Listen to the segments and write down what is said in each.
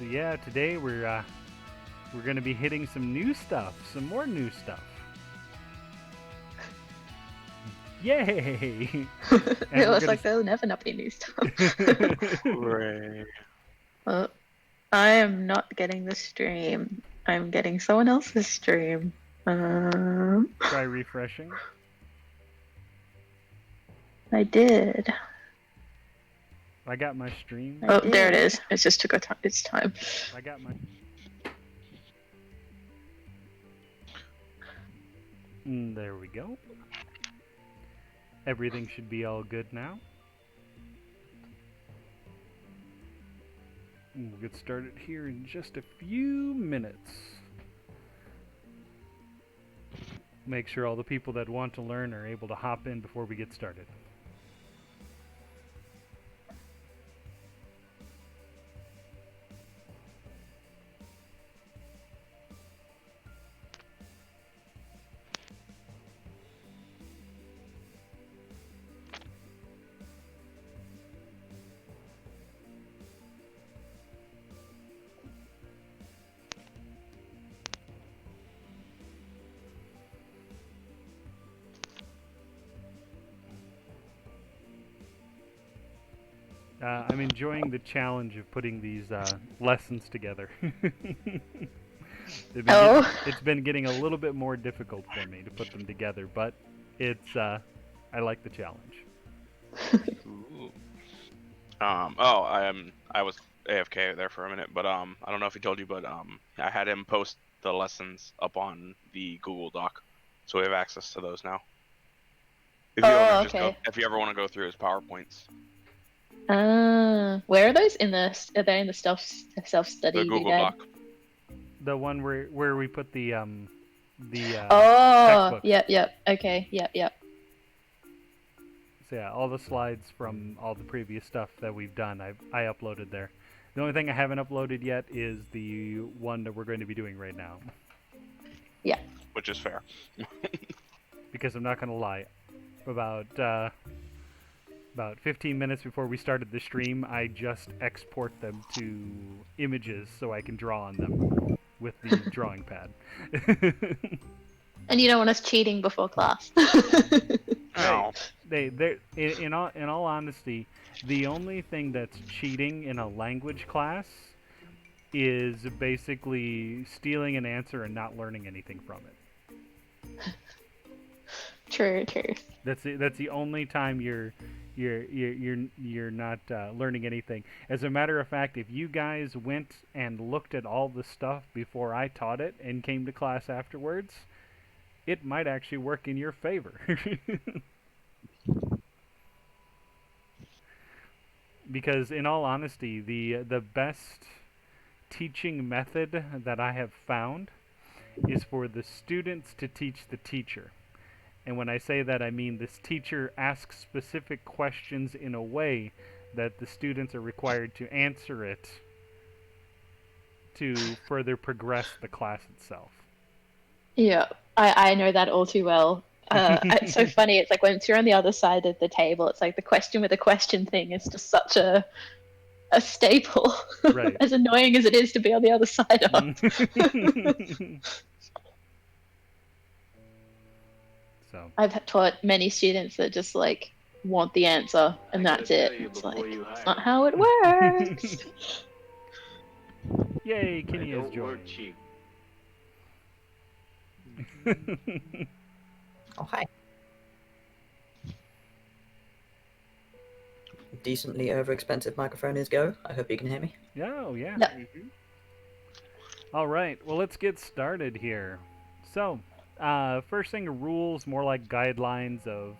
So yeah, today we're gonna be hitting some new stuff, some more new stuff. Yay! It was like there'll never not be new stuff. Hooray. Well, I am not getting the stream. I'm getting someone else's stream. Try refreshing. I did. I got my stream. Oh, there it is. It just took its time. I got my. There we go. Everything should be all good now. We'll get started here in just a few minutes. Make sure all the people that want to learn are able to hop in before we get started. I'm enjoying the challenge of putting these lessons together. It's been getting a little bit more difficult for me to put them together, but it's I like the challenge. Ooh. I was AFK there for a minute, but I don't know if he told you, but I had him post the lessons up on the Google Doc, so we have access to those now. If you ever want to go through his PowerPoints. Where are those are they in the self-study? The Google Doc. The one where we put the oh, textbooks. yep. Okay, yep. So yeah, all the slides from all the previous stuff that we've done, I uploaded there. The only thing I haven't uploaded yet is the one that we're going to be doing right now. Yeah. Which is fair. Because I'm not going to lie, about 15 minutes before we started the stream, I just export them to images so I can draw on them with the drawing pad. And you don't want us cheating before class. No. In all honesty, the only thing that's cheating in a language class is basically stealing an answer and not learning anything from it. True. That's the only time you're not learning anything. As a matter of fact, if you guys went and looked at all the stuff before I taught it and came to class afterwards, it might actually work in your favor. Because in all honesty, the best teaching method that I have found is for the students to teach the teacher. And when I say that, I mean this teacher asks specific questions in a way that the students are required to answer it to further progress the class itself. Yeah, I know that all too well. It's so funny. It's like once you're on the other side of the table, it's like the question with a question thing is just such a staple. Right. As annoying as it is to be on the other side of. So I've taught many students that just like want the answer and that's it. It's like it's not how it works. Yay, Kenny has joined. Oh, hi. Decently over-expensive microphone is go. I hope you can hear me. Oh, yeah. No. Mm-hmm. All right, well, let's get started here. So, first thing, rules, more like guidelines of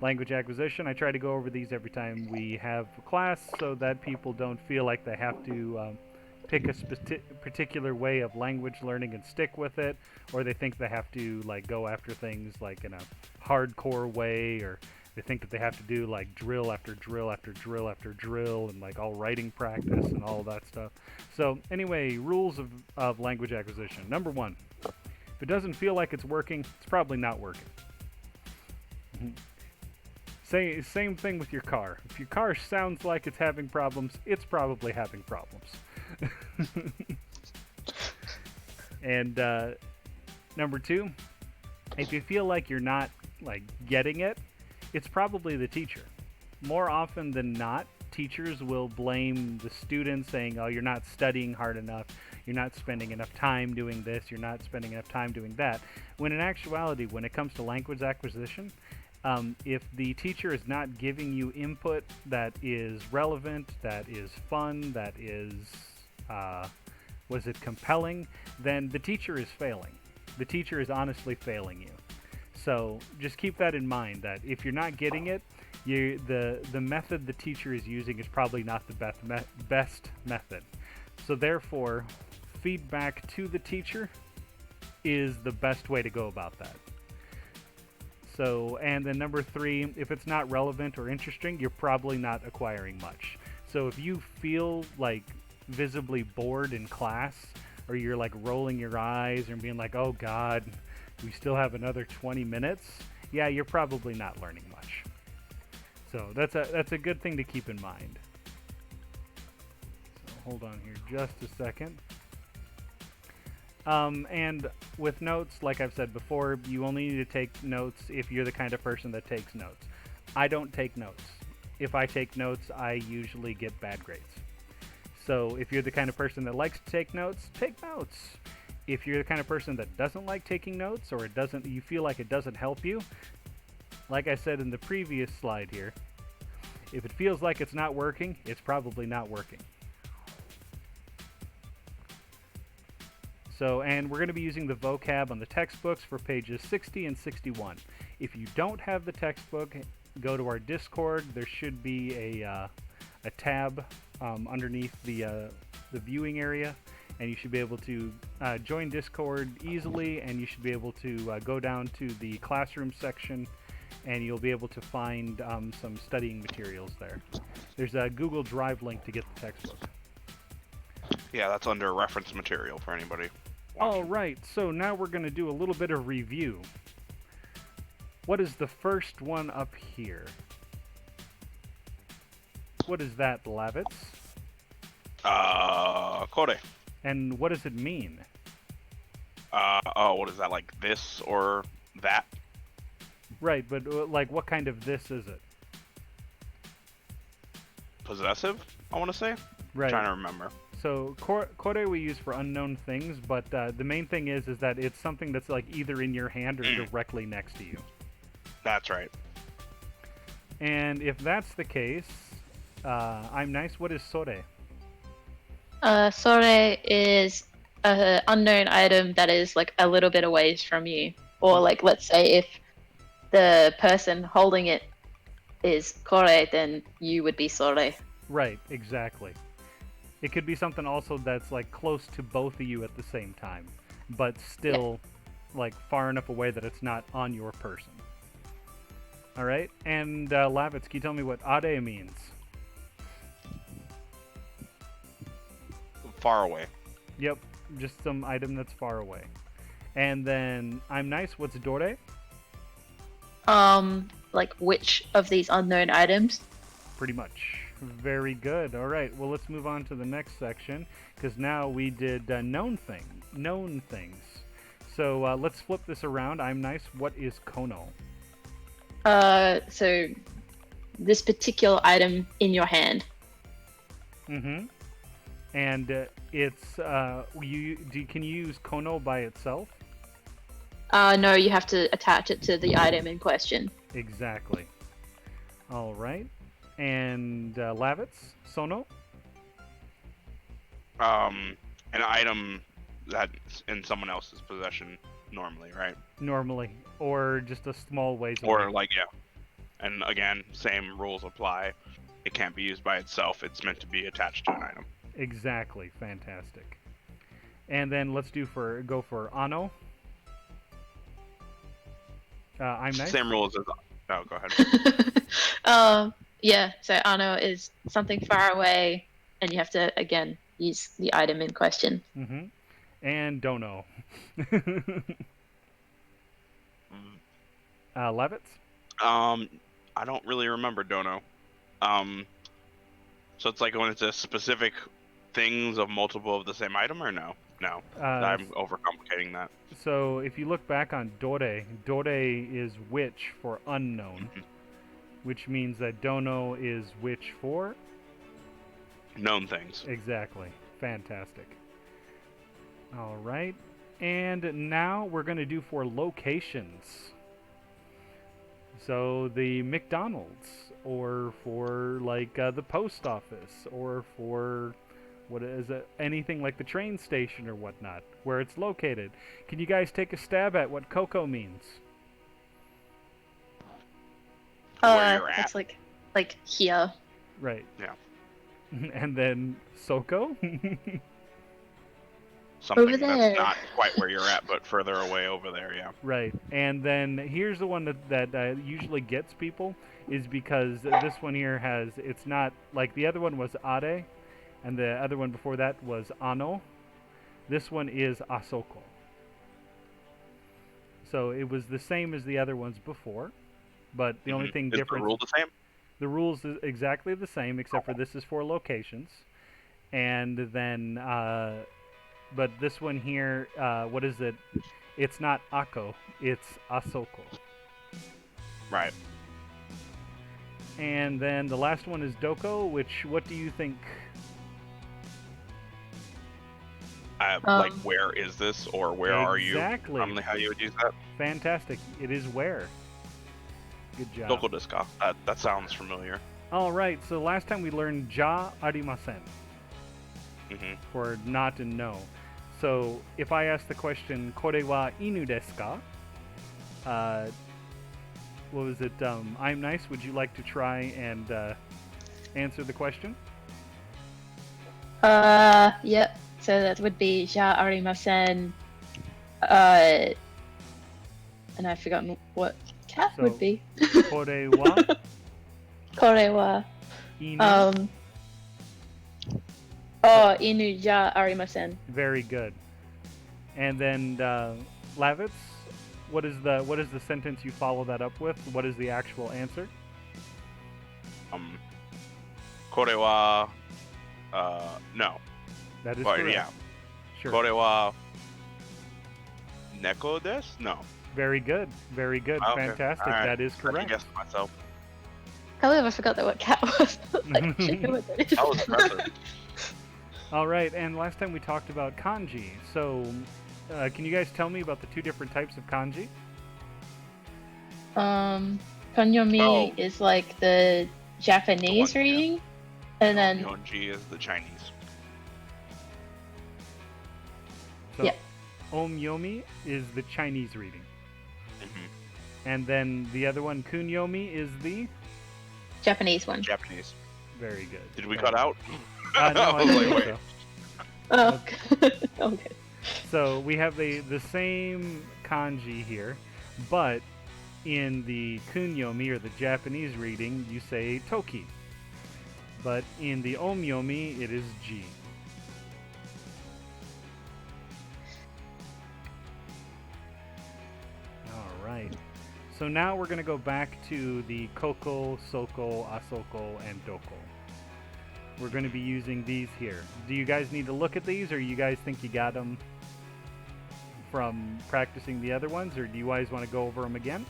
language acquisition. I try to go over these every time we have a class so that people don't feel like they have to pick a particular way of language learning and stick with it, or they think they have to like go after things like in a hardcore way, or they think that they have to do like drill after drill after drill after drill and like all writing practice and all that stuff. So anyway, rules of language acquisition. Number 1, if it doesn't feel like it's working, it's probably not working. Same thing with your car. If your car sounds like it's having problems, it's probably having problems. And number two, if you feel like you're not like getting it, it's probably the teacher. More often than not, teachers will blame the student, saying, "Oh, you're not studying hard enough. You're not spending enough time doing this. You're not spending enough time doing that." When in actuality, when it comes to language acquisition, if the teacher is not giving you input that is relevant, that is fun, that is was it compelling, then the teacher is failing. The teacher is honestly failing you. So just keep that in mind, that if you're not getting it, the method the teacher is using is probably not the best method. So therefore, feedback to the teacher is the best way to go about that. So, and then number three, if it's not relevant or interesting, you're probably not acquiring much. So if you feel like visibly bored in class, or you're like rolling your eyes and being like, "Oh God, we still have another 20 minutes," yeah, you're probably not learning much. So that's a good thing to keep in mind. So hold on here just a second. And with notes, like I've said before, you only need to take notes if you're the kind of person that takes notes. I don't take notes. If I take notes, I usually get bad grades. So if you're the kind of person that likes to take notes, take notes. If you're the kind of person that doesn't like taking notes, or you feel like it doesn't help you, like I said in the previous slide here, if it feels like it's not working, it's probably not working. So, and we're going to be using the vocab on the textbooks for pages 60 and 61. If you don't have the textbook, go to our Discord. There should be a tab underneath the viewing area, and you should be able to join Discord easily, and you should be able to go down to the classroom section, and you'll be able to find some studying materials there. There's a Google Drive link to get the textbook. Yeah, that's under reference material for anybody watching. All right, so now we're going to do a little bit of review. What is the first one up here? What is that, Lavitz? Kore. And what does it mean? What is that, like this or that? Right, but like what kind of this is it? Possessive, I want to say. Right. I'm trying to remember. So kore we use for unknown things, but the main thing is that it's something that's like either in your hand or directly next to you. That's right. And if that's the case, I'm nice. What is sore? Sore is an unknown item that is like a little bit away from you. Or like, let's say if the person holding it is kore, then you would be sore. Right, exactly. It could be something also that's like close to both of you at the same time, but still like far enough away that it's not on your person. All right, and Lavitz, can you tell me what ade means? Far away. Yep, just some item that's far away. And then I'm nice. What's dore? Like which of these unknown items? Pretty much. Very good. All right. Well, let's move on to the next section, because now we did known things. So let's flip this around. I'm nice. What is kono? So this particular item in your hand. Mm-hmm. And it's can you use kono by itself? No, you have to attach it to the item in question. Exactly. All right. And Lavitz, sono? An item that's in someone else's possession normally, right? Normally, or just a small ways away. Or like, yeah. And again, same rules apply. It can't be used by itself. It's meant to be attached to an item. Exactly. Fantastic. And then let's go for ano. I'm nice. Same rules as. Oh, go ahead. Yeah, so ano is something far away, and you have to, again, use the item in question. Mm-hmm. And dono. Levitz? I don't really remember dono. So it's like when it's a specific things of multiple of the same item, or no? No, I'm overcomplicating that. So if you look back on dore, dore is which for unknown, which means that dono is which for known things. Exactly. Fantastic. All right. And now we're going to do for locations. So the McDonald's, or for like the post office, or for what is it, anything like the train station or whatnot, where it's located. Can you guys take a stab at what Coco means? Where you're at. It's like here. Right. Yeah. And then Soko? Something Over there. that's not quite where you're at, but further away over there, yeah. Right. And then here's the one that usually gets people, is because this one here has, it's not, like the other one was Are, and the other one before that was Ano. This one is Asoko. So it was the same as the other ones before, but the only thing Is different... the rule the same? The rules is exactly the same, except for this is for locations. And then, but this one here, what is it? It's not Ako, it's Asoko. Right. And then the last one is Doko, which, what do you think? Like, where is this, or where are you? Exactly. Probably how you would use that. Fantastic. It is where. Good job. Doko desu ka? That sounds familiar. All right, so last time we learned ja arimasen for not and no. So if I ask the question, kore wa inu desu ka? What was it? I'm nice. Would you like to try and answer the question? Yep. So that would be ja arimasen. And I've forgotten what cat So, would be. Kore wa Kore wa. inu. Inu ja arimasen. Very good. And then Lavitz, what is the sentence you follow that up with? What is the actual answer? Kore wa, no. That is But correct. yeah. Sure. Kore wa neko desu? No. Very good. Very good. Okay. Fantastic. All right. That is I correct. guessed myself. Can't believe I forgot that what cat was. Like, shit, know what that is. That was impressive. All right. And last time we talked about kanji. So, can you guys tell me about the two different types of kanji? Konyomi is like the Japanese The one, yeah. reading, and then Yonji is the Chinese. So, Yeah. Omyomi is the Chinese reading. And then the other one, kunyomi, is the... Japanese one. Japanese. Very good. Did we cut out? No, I was don't like, think wait. so. Oh, okay. So we have the same kanji here, but in the kunyomi, or the Japanese reading, you say toki. But in the omyomi, it is ji. All right. So now we're going to go back to the Koko, Soko, Asoko, and Doko. We're going to be using these here. Do you guys need to look at these, or you guys think you got them from practicing the other ones, or do you guys want to go over them again?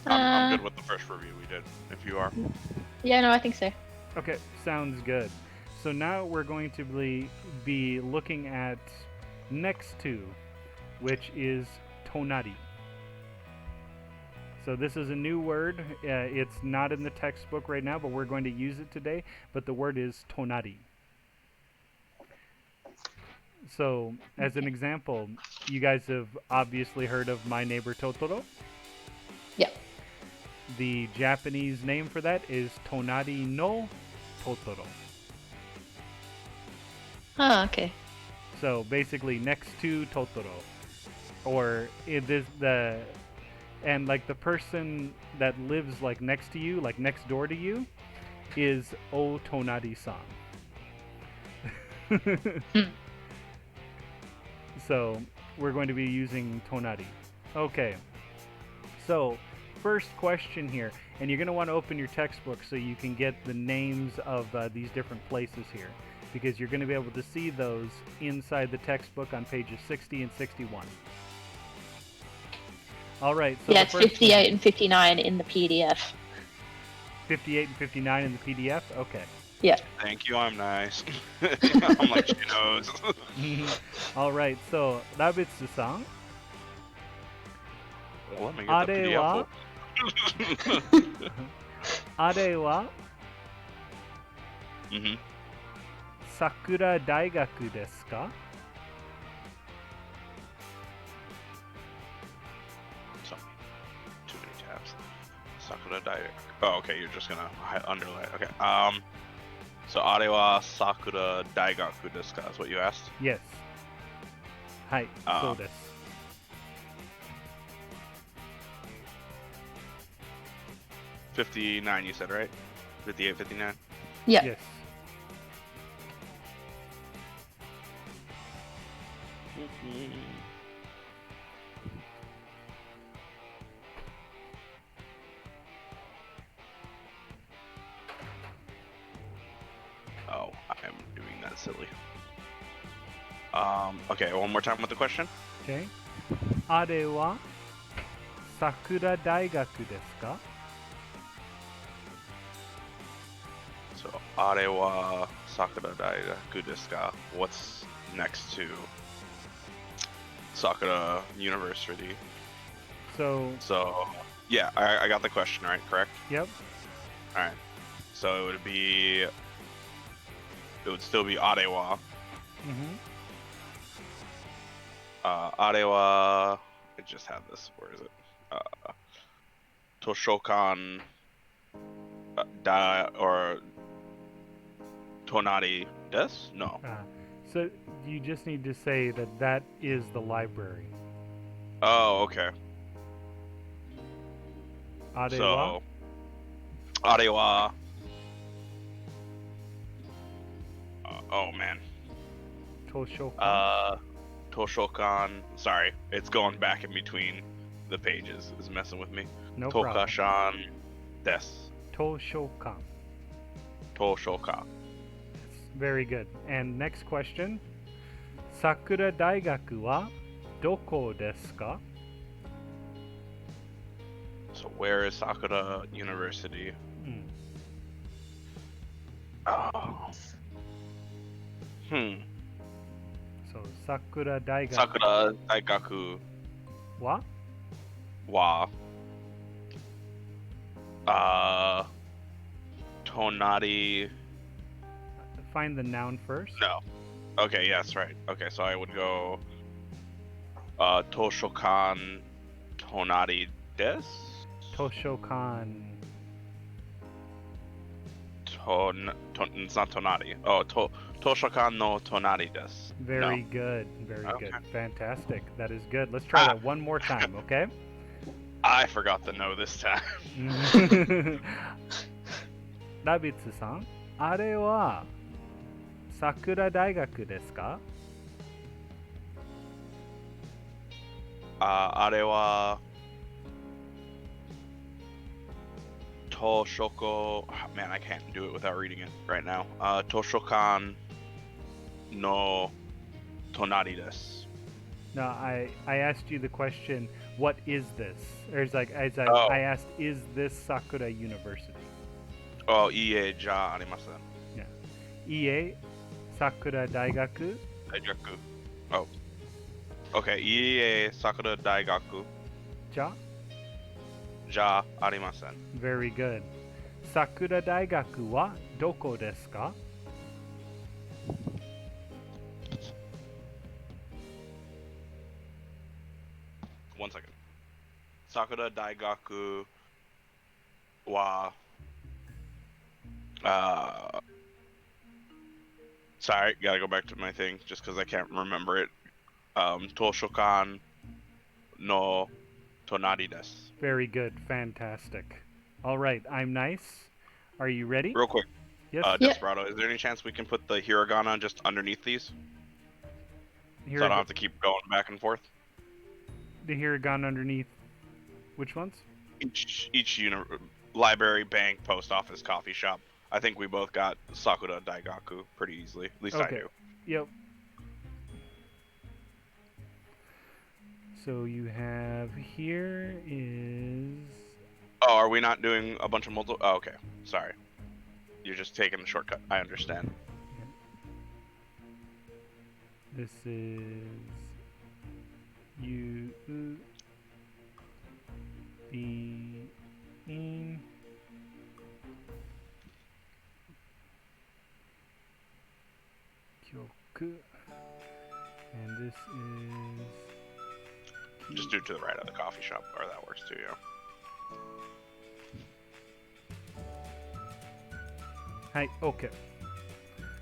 I'm good with the first review we did, if you are. Yeah, no, I think so. Okay, sounds good. So now we're going to be looking at next to, which is tonari. So this is a new word. It's not in the textbook right now, but we're going to use it today. But the word is tonari. So, as an example, you guys have obviously heard of My Neighbor Totoro. Yep. The Japanese name for that is Tonari no Totoro. Oh, okay. So basically, next to Totoro, or it is and like the person that lives like next to you, like next door to you, is O Tonari-san. So we're going to be using Tonari. Okay. So first question here, and you're going to want to open your textbook so you can get the names of these different places here, because you're going to be able to see those inside the textbook on pages 60 and 61. All right. So Yeah, the it's first 58 one, and 59 in the PDF. 58 and 59 in the PDF. Okay. Yeah. Thank you, I'm nice. I'm like, she knows. All right. So Rabitsu-san, Well, let me get the PDF. あれは Mm-hmm. 桜大学ですか? So, too many tabs. Sakura Dai. Oh, okay. You're just gonna underline. Okay. So, Are wa Sakura Daigaku desu ka? Is what you asked. Yes. はい、そうです。59, you said, right? 58, 59. Yeah. Yes. Oh, I'm doing that silly. Okay, one more time with the question. Okay. あれは桜大学ですか? So, Are wa Sakura Daigaku desu ka? What's next to Sakura University? So, yeah, I got the question right, correct? yep. Alright. So it would still be Arewa. Mm-hmm. Arewa, I just had this, where is it? Toshokan or Tonari desu? No. So you just need to say that that is the library. Oh, okay. あれは So, Arewa. Oh man. 図書館 Toshokan. Sorry, it's going back in between the pages. It's messing with me. No problem. Tokashan desu. 図書館 Toshoka. Very good. And next question. 桜大学はどこですか? So where is Sakura University? Hmm. Oh. So 桜大学 Sakura Daigaku は wa Tonari. Find the noun first. No. Okay, yes, right. Okay, so I would go Toshokan Tonari desu? 図書館 It's not Tonari. Oh, Toshokan no Tonari desu. Very No. good. Very Okay. good. Fantastic. That is good. Let's try that one more time, okay? I forgot the no this time. ラビッツさん、あれは桜大学ですか? Arewa Toshoko. Man, I can't do it without reading it right now. Toshokan no Tonari desu. No, I asked you the question, what is this? Or it's like, Oh. I asked, is this Sakura University? Oh, iie ja arimasen. Ie Sakura Daigaku Daigaku. Oh. Okay, iie Sakura Daigaku ja? ja arimasen. Very good. Sakura Daigaku wa doko desu ka? One second. Sakura Daigaku wa sorry, gotta go back to my thing just because I can't remember it. Toshokan no Tonari desu. Very good. Fantastic. All right, I'm nice. Are you ready? Real quick, Yes. Yeah. Desperado, is there any chance we can put the hiragana just underneath these? Here So I don't have to keep going back and forth? the hiragana underneath. Which ones? library, bank, post office, coffee shop. I think we both got Sakura Daigaku pretty easily. At least I Okay. do. Yep. So you have here is Oh, are we not doing a bunch of multiple? Oh, okay. Sorry. You're just taking the shortcut. I understand. this is you the in Kyoku, and this is Just do it to the right of the coffee shop, or that works too, yeah. Hi. Okay.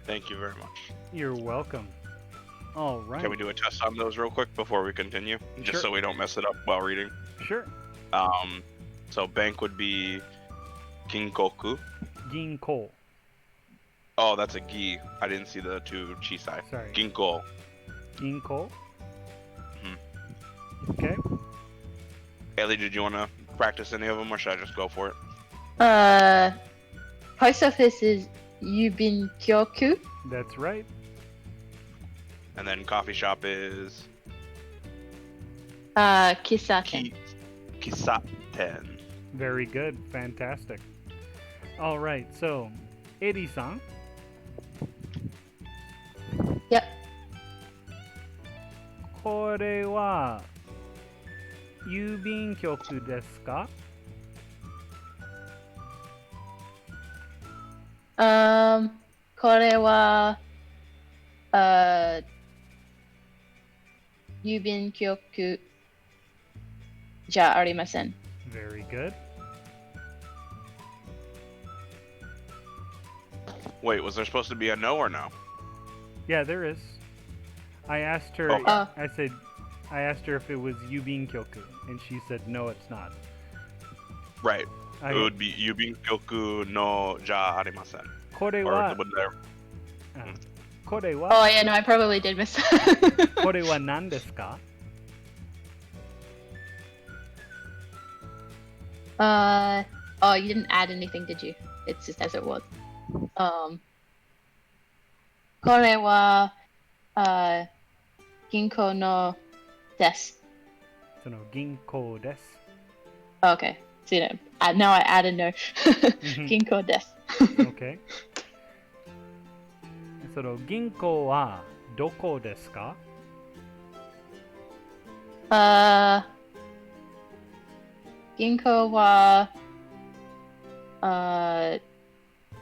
Thank you very much. You're welcome. All right. Can we do a test on those real quick before we continue? Just Sure. so we don't mess it up while reading. Sure. So bank would be Kinkoku. Ginko. Oh, that's a gi. I didn't see the two chisai. Sorry. Ginko. Ginko. Mhm. Okay. Haley, did you want to practice any of them, or should I just go for it? Post office is Yubin Kyoku. That's right. And then coffee shop is Kisaten. Kisaten. Very good. Fantastic. All right. So, Eri-san. Yep. これは郵便局ですか? Um, これは、郵便局じゃありません。 Very good. Wait, was there supposed to be a no or no? Yeah, there is. I asked her. Okay. I asked her if it was Yubin Kyoku, and she said no, it's not. Right. I, It would be Yubin Kyoku no ja arimasen. これ Or は would there... これ Oh は yeah, no, I probably did miss. これは何ですか? Oh, you didn't add anything, did you? It's just as it was. これは、銀行のです。その銀行です。 Oh, okay. So you know, now I added no. Mhm. 銀行です。 Okay. その銀行はどこですか? Uh, 銀行は、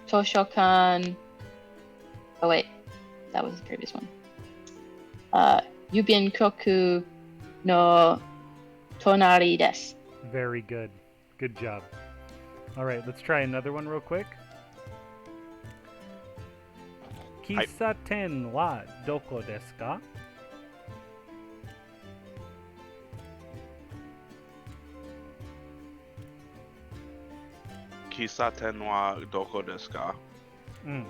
図書館。Oh wait, that was the previous one. 郵便局の隣です。 Very good. Good job. All right, let's try another one real quick. 喫茶店はどこですか? Kisaten wa doko desu ka? Mm.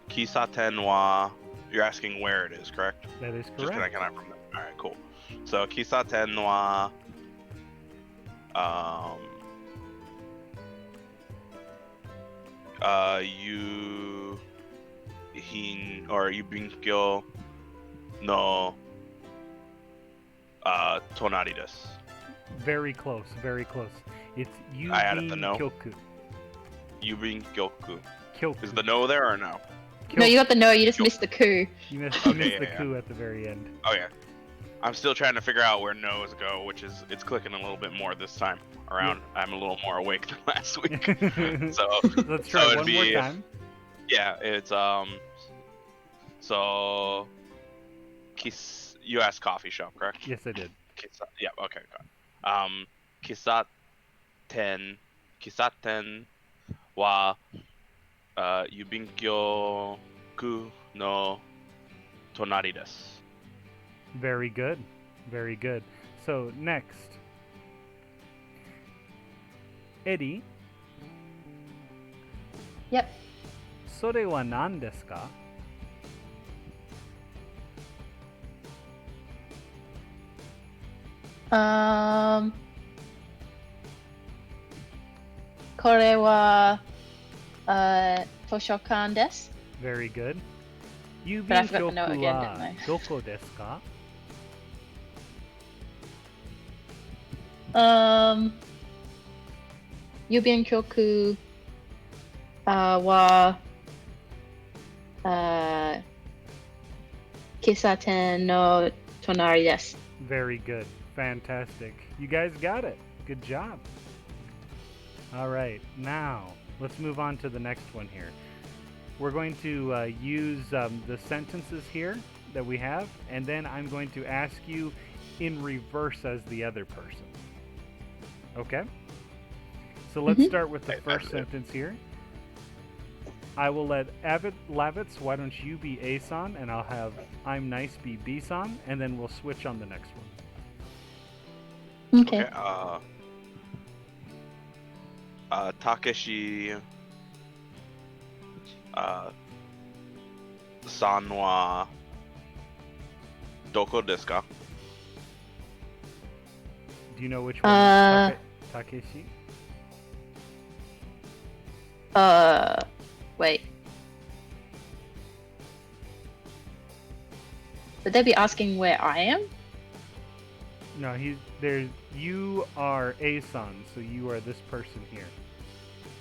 Kisaten wa... You're asking where it is, correct? That is Just correct. can I from that? Alright, cool. So, Kisaten wa... Yubinkyo no... Tonari desu. Very close, very close. It's I added the no. Yubin-kyoku. Yubinkyoku. Kyoku. Is the no there or no? No, you got the no, you just Kyoku. missed the coup. You missed, Okay, the yeah. coup at the very end. Oh yeah. I'm still trying to figure out where no's go, which is it's clicking a little bit more this time around. Yeah. I'm a little more awake than last week. So Let's so try it'd one more be- time. yeah, it's so you asked coffee shop, correct? Yes, I did. Yeah, okay, got it. Kisaten wa yubinkyoku no tonari desu. Very good. Very good. So, next. Eddie, Yep. それは何ですか? Kore wa toshokan desu. Very good. But I forgot the note Yubin-kyoku again, wa didn't I? doko desu ka? Yubin kyoku wa kisaten no tonari desu. Very good. Fantastic. You guys got it. Good job. All right, now let's move on to the next one here. We're going to use the sentences here that we have, and then I'm going to ask you in reverse as the other person. Okay? So let's start with the first sentence here. I will let Lavitz, why don't you be A-san, and I'll have I'm nice be B-san, and then we'll switch on the next one. Okay. Takeshi san wa doko desu ka? Do you know which one? Takeshi? Wait. Would they be asking where I am? No, you are A-san, so you are this person here.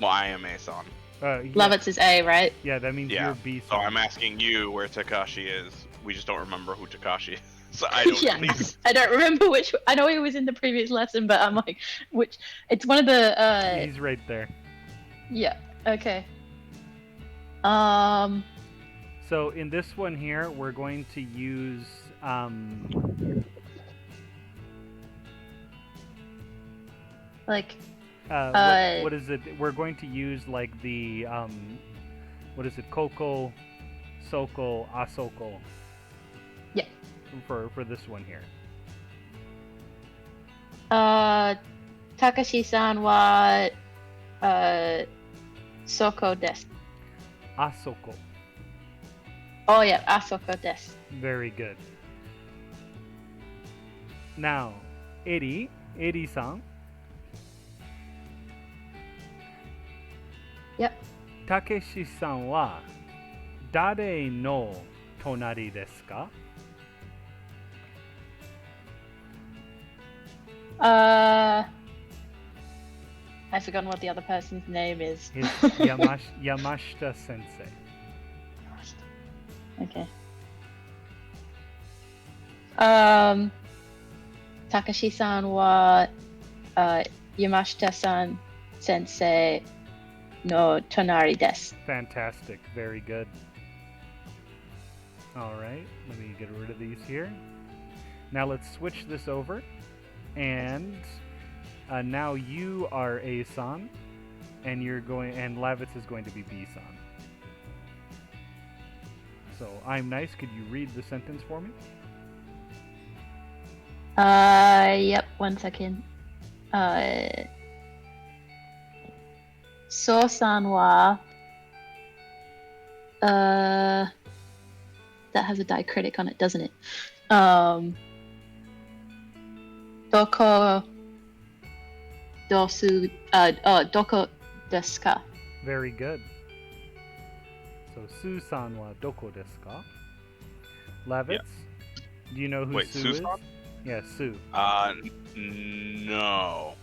Well, I am A-san. Yeah. Lavitz is A, right? Yeah, that means Yeah. you're B-san. So I'm asking you where Takashi is. We just don't remember who Takashi is. So I don't Yeah, believe. I don't remember which. I know he was in the previous lesson, but I'm like, which? It's one of the. He's right there. Yeah. Okay. So in this one here, we're going to use like. What is it? We're going to use like the what is it? Koko, Soko, Asoko. Yeah. For this one here. Takashi-san wa Soko desu. Asoko. Oh yeah, Asoko desu. Very good. Now, Eri-san. Yep. Takeshi-san wa dare no tonari desu ka? I've forgotten what the other person's name is. It's Yamashita Sensei. Okay. Takashi-san wa Yamashita-san sensei no tonari desu. Fantastic. Very good. All right. Let me get rid of these here. Now let's switch this over. And now you are A-san, and Lavitz is going to be B-san. So I'm nice. Could you read the sentence for me? Yep. 1 second. So-san wa that has a diacritic on it, doesn't it? Doko doko desu ka? Very good. So Su-san wa doko desu ka? Lavitz, do you know who Wait, Su is? Su-san? Yeah, Su. No.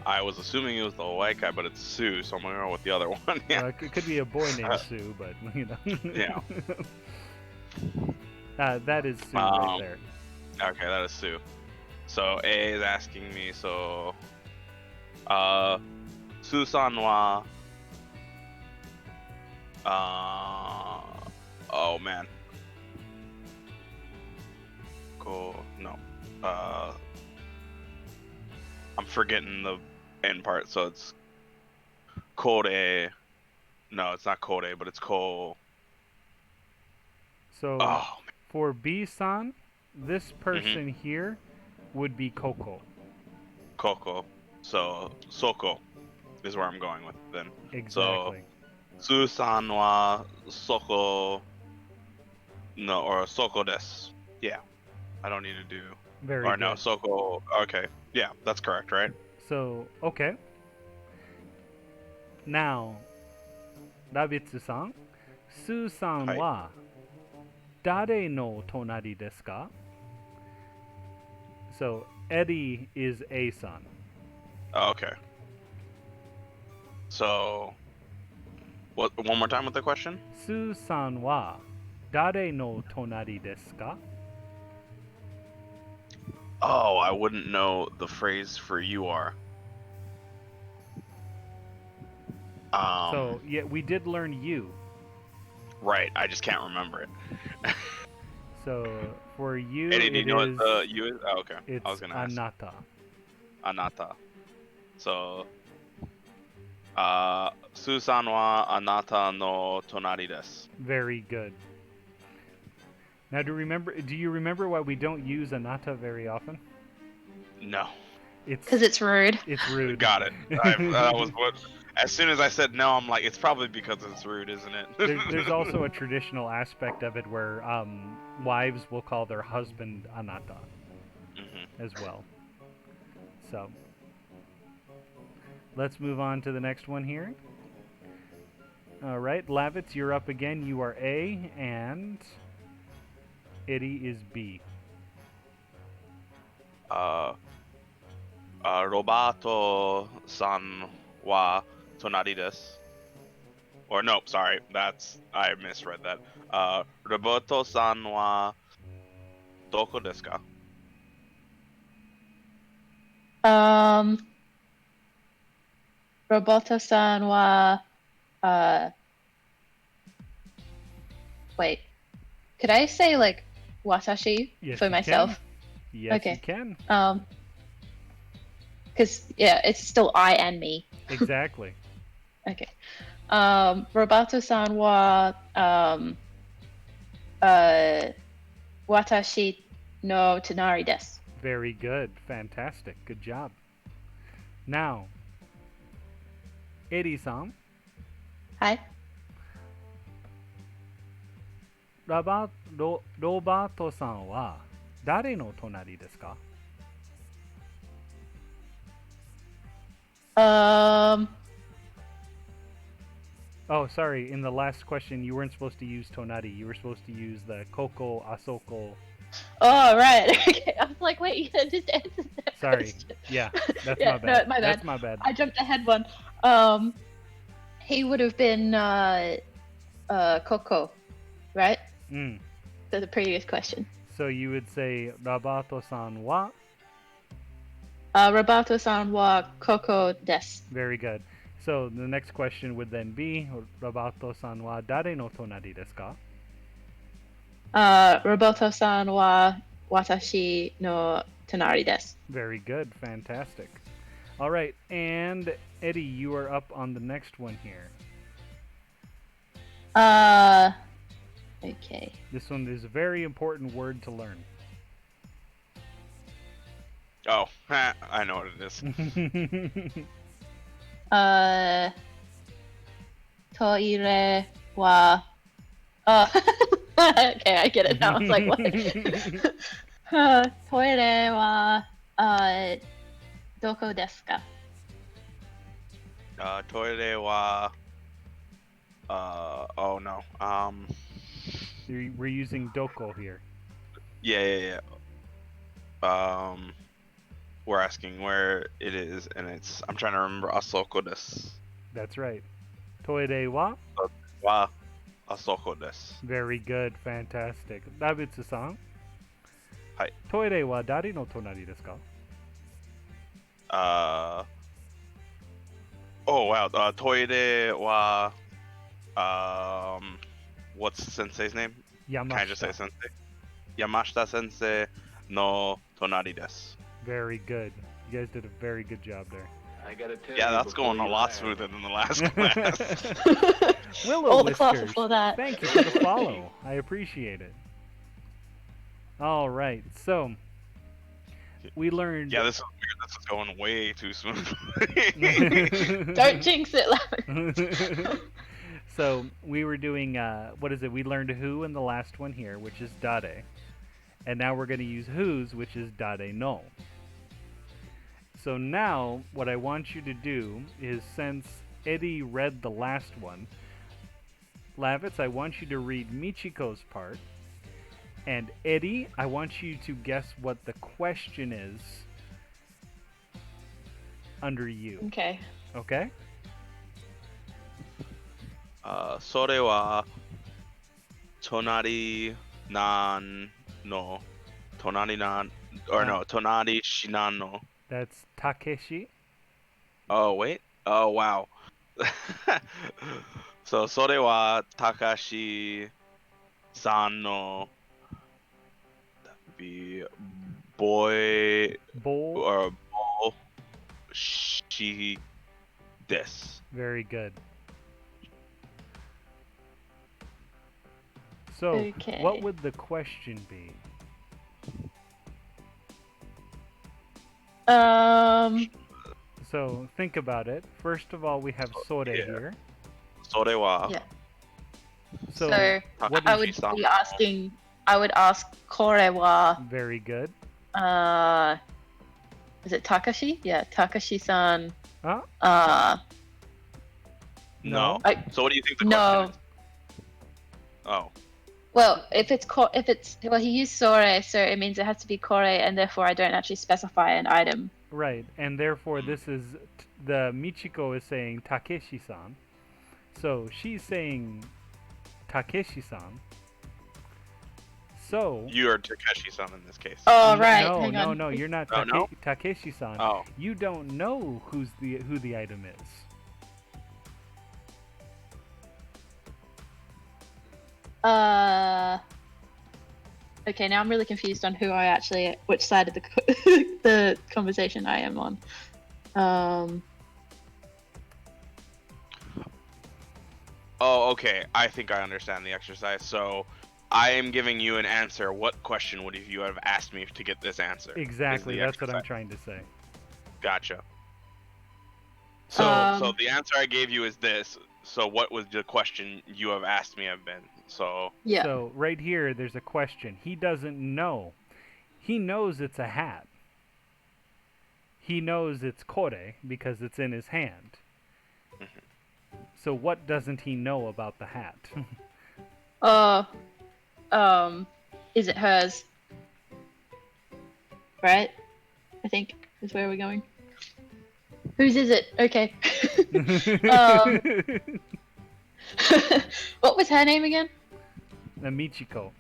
I was assuming it was the white guy, but it's Sue, so I'm gonna go with the other one. Yeah. It could be a boy named Sue, but you know. Yeah. That is Sue right there. Okay, that is Sue. So A is asking me, so Sue-san wa oh man. No. I'm forgetting the end part, so it's Kore. No, it's not Kore, but it's Ko. So for B-san, this person here would be Koko. Koko. So Soko is where I'm going with then. Exactly. So Su-san wa Soko. No, or Soko desu. Yeah. I don't need to do. Very Or good. no, Soko. Okay. Yeah, that's correct, right? So, okay. Now, Rabitsu-san, Su-san Hi. wa dare no tonari desu ka? So, Eddie is A-san. Oh, okay. So, what? One more time with the question. Su-san wa dare no tonari desu ka? Oh, I wouldn't know the phrase for you are. So, yeah, we did learn you. Right. I just can't remember it. So, for you, Eddie, do you it know is... what the you is? Oh, okay. It's I was gonna ask. anata. Anata. So, Susan wa anata no tonari desu. Very good. Now, do you remember why we don't use anata very often? No. Because it's rude. It's rude. Got it. That was what. As soon as I said no, I'm like, it's probably because it's rude, isn't it? There's also a traditional aspect of it where wives will call their husband anata as well. So, let's move on to the next one here. All right, Lavitz, you're up again. You are A, and Itty is B. Robato-san wa tonari desu. Or no, sorry, I misread that. Roboto-san wa doko desu ka? Roboto-san wa wait. Could I say like watashi Yes, for you myself? can. Yes, Okay. you can. Because yeah, it's still I and me. Exactly. Okay. Roboto-san wa watashi no tonari desu. Very good. Fantastic. Good job. Now, Eri-san, Hi. Robato-san wa dare no tonari desu ka? Oh, sorry. In the last question, you weren't supposed to use tonari. You were supposed to use the koko, asoko. Oh, right. Okay. I was like, wait, you just answered that Sorry. question. Yeah, that's Yeah, my bad. no, my bad. That's my bad. I jumped ahead one. He would have been Coco, right? Mm. So the previous question. So you would say Rabato-san wa. Roboto-san wa Coco desu. Very good. So the next question would then be Robato-san wa dare no tonari desu ka? Roboto-san wa watashi no tonari desu. Very good. Fantastic. All right, and Eddie, you are up on the next one here. Okay. This one is a very important word to learn. Oh, I know what it is. Toire wa. Oh, okay, I get it now. I was like, what? Toire wa doko desu ka? Toire wa. Oh no. We're using doko here. Yeah. We're asking where it is, and I'm trying to remember asoko desu. That's right. Toire wa? Wa asoko desu. Very good. Fantastic. Rabitsu-san? Hi. Toire wa dare no tonari desu ka? Oh wow. Toire wa. What's Sensei's name? Yamashita. Can I just say Sensei? Yamashita Sensei no tonari desu. Very good. You guys did a very good job there. I gotta tell Yeah, you that's going a before you lot laugh. smoother than the last class. Willow All the class Whiskers, before that. thank you for the follow. I appreciate it. All right, so we learned. Yeah, this is weird. This is going way too smooth. Don't jinx it, Lavin. So we were doing what is it? We learned who in the last one here, which is dare, And now we're going to use whose, which is dare no. So now, what I want you to do is, since Eddie read the last one, Lavitz, I want you to read Michiko's part. And Eddie, I want you to guess what the question is under you. Okay. Okay? それは隣なんの隣なん or no 隣しなんの That's Takeshi. Oh wait. Oh wow. So それは高橋さんの be boy Bowl. or ball she this. Very good. So, Okay. what would the question be? So, think about it. First of all, we have Sore Yeah. here. それは Yeah. So, So what I is would Takashi-san. be asking. I would ask Kore wa. very good? Is it Takashi? Yeah, Takashi-san. Huh? No. I- So what do you think the No. question is? Oh. Well, if it's well, he used sore, so it means it has to be kore, and therefore I don't actually specify an item. Right, and therefore this is the Michiko is saying Takeshi-san. So she's saying Takeshi-san. So You're Takeshi-san in this case. Oh right, no, hang no, on. no, you're not Oh, no? Takeshi-san. Oh. You don't know who the item is. Okay, now I'm really confused on which side of the the conversation I am on. Oh, okay. I think I understand the exercise. So I am giving you an answer. What question would you have asked me to get this answer? Exactly, Is the that's what I'm exercise. trying to say. Gotcha. So the answer I gave you is this. So what was the question you have asked me have been? So Yeah. So right here, there's a question. He doesn't know. He knows it's a hat. He knows it's kore because it's in his hand. So what doesn't he know about the hat? Is it hers? Right? I think is where we're going. Whose is it? Okay. What was her name again? The Michiko.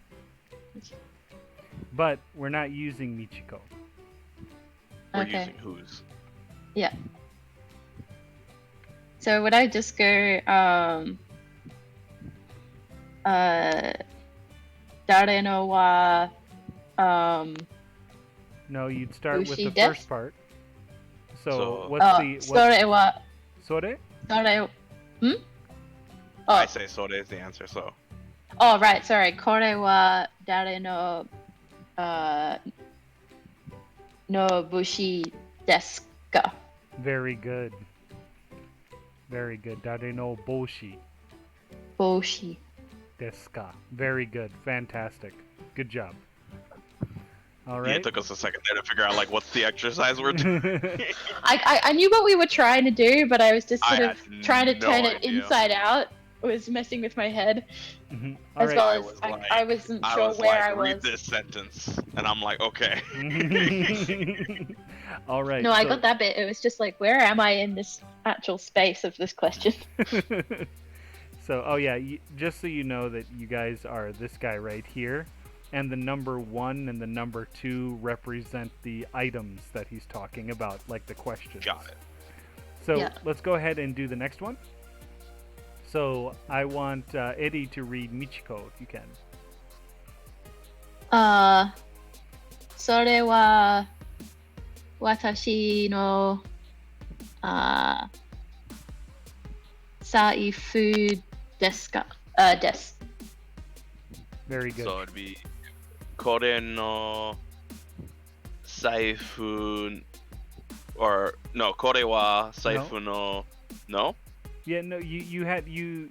But we're not using Michiko. we're Okay. using whose. Yeah. So would I just go dare no wa No, you'd start with Ushi the desu? first part. So So- what's sore wa sore? sore I Oh, say so is the answer. So oh right, sorry. Kore wa dare no no bushi desu ka? Very good. Very good. Dare no boshi Bushi. desu ka. Very good. Fantastic. Good job. All yeah, right. it took us a second there to figure out like what's the exercise we're doing. I knew what we were trying to do, but I was just I sort of had trying to no turn it idea. inside out. It was messing with my head, Mhm. All as right. well I as was I like- wasn't I sure was where like, I read was. this sentence, and I'm like, okay. All right. No, I so- got that bit. It was just like, where am I in this actual space of this question? So, oh yeah, just so you know that you guys are this guy right here, and the number 1 and the number 2 represent the items that he's talking about, like the questions. Got it. So Yeah. let's go ahead and do the next one. So I want Eddie to read Michiko if you can. それは私の財布ですか？です。 Very good. So it'd be これの財布 or no これは財布の no? Yeah, no, you had you.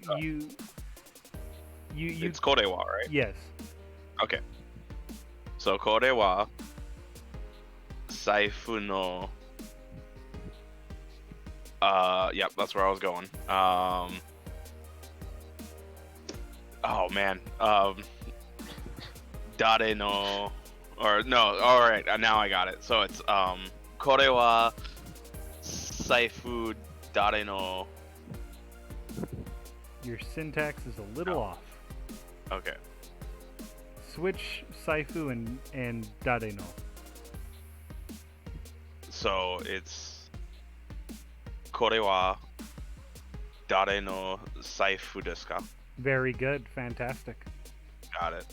It's これは right? Yes. Okay. So, これは財布の yep, that's where I was going. Oh man. Dare no, or no. All right, now I got it. So it's これは財布 dare no. Your syntax is a little off. Okay. Switch Saifu and Dare no. So it's これは誰の財布ですか? Very good. Fantastic. Got it.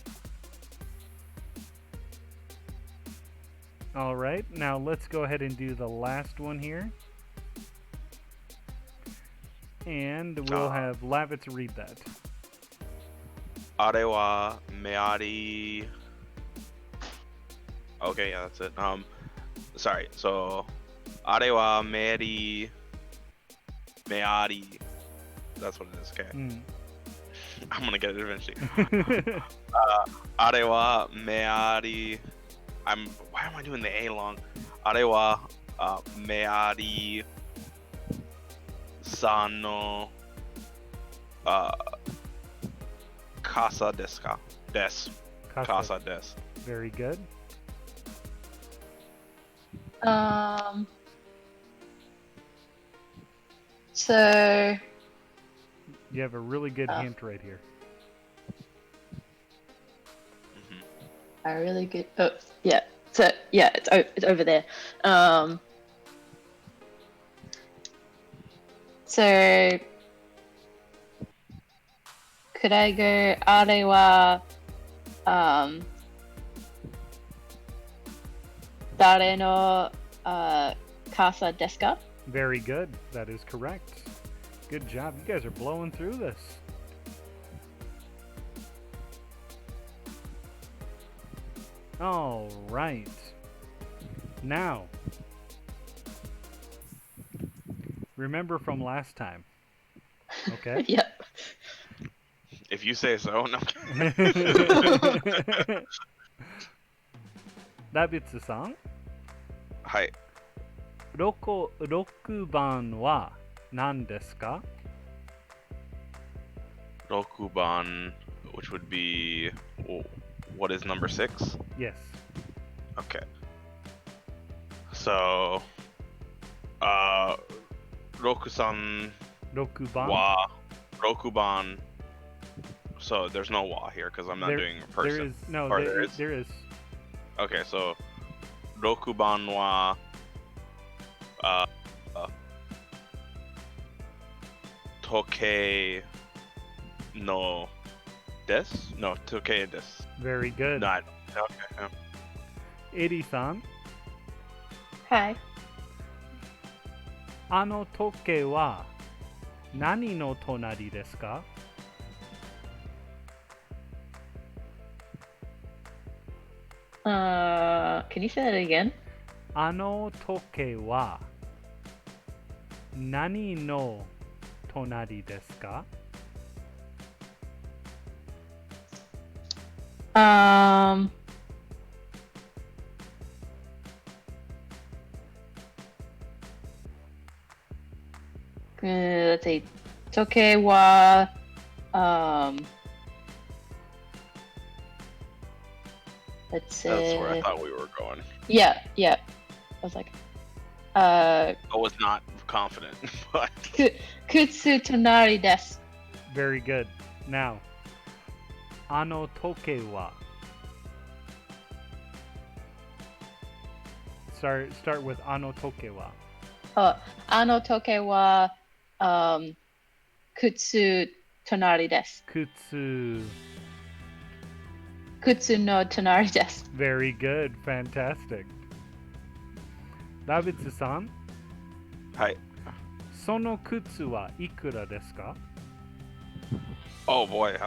All right. Now let's go ahead and do the last one here. And we'll have Lavitz read that. あれはメアリー Okay, yeah, that's it. Sorry. So あれはメアリー That's what it is. Okay. I'm gonna get it eventually. あれはメアリー Why am I doing the A long? あれはメアリーさんのcasaですか? Des. Casa des. Very good. So You have a really good hint right here. a really good. Oh, yeah. So yeah, it's over there. So could I go あれは誰のcasaですか? Very good. That is correct. Good job. You guys are blowing through this. All right. Now, remember from last time. Okay? Yep. If you say so. No. Dabitsu-san? はい。6番は何ですか? 6番, which would be, what is number 6? Yes. Okay. So, 66番. So there's no wa here because I'm not doing a person. There is. No, Or there is. Okay, so 6番は時計のです? No, 時計です. Very good. Not. Okay. Eri-san? Hi. あの時計は何の隣ですか? Can you say that again? あの時計は何の隣ですか? Let's see. 時計はlet's say. That's where I thought we were going. Yeah. I was like, I was not confident, but 靴隣です. Very good. Now, あの時計は Start with あの時計は あの時計は靴隣です. 靴の隣です. Very good. Fantastic. Dabitsu-san? はい。その靴はいくらですか? Oh boy.